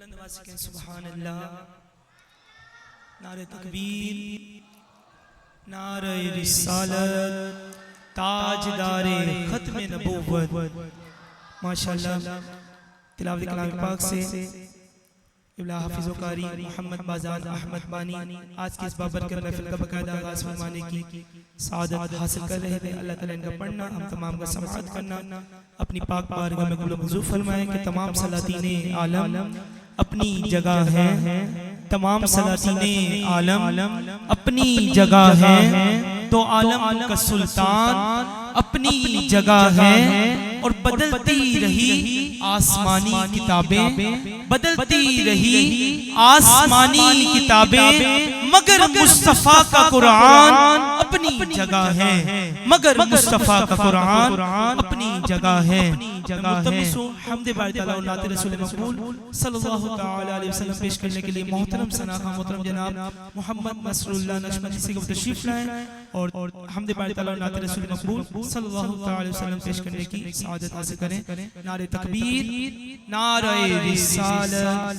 बुलंद आवाज़ से कहें सुभान अल्लाह। नारे तकबीर, नारे रिसालत, ताजदारे खत्म नबूवत। माशाअल्लाह तिलावत कलाम पाक से इब्ला हाफिज़ कारी मोहम्मद बाज़ार अहमद बानी आज की इस बाबरकत महफिल का बाकायदा आगाज़ फरमाने की सादत हासिल कर रहे थे। अल्लाह ताला इनका पढ़ना हम तमाम का समाअत करना अपनी पाक बारगाह में कबूल मंजूर फरमाए कि तमाम सलातीने आलम अपनी जगह है, तमाम सलातीने आलम अपनी जगह है, तो आलम का सुल्तान अपनी जगह है। और बदलती रही आसमानी किताबें, बदलती रही आसमानी किताबें, मगर मुस्तफा का कुरान अपनी जगह है, मगर मुस्तफा का कुरान अपनी जगह है। हमदे बारी ताला और नाते रसूल मकबूल सल्लल्लाहु तआला अलैहि वसल्लम पेश करने के लिए मोहतरम सनाखा मोहतरम जनाब मोहम्मद नसरुल्लाह नक्शबंदी से तशरीफ लाए और हमदे बारी ताला और नाते रसूल मकबूल सल्लल्लाहु तआला अलैहि वसल्लम पेश करने की सआदत हासिल करें। नारे तकबीर, नारे रिसालत।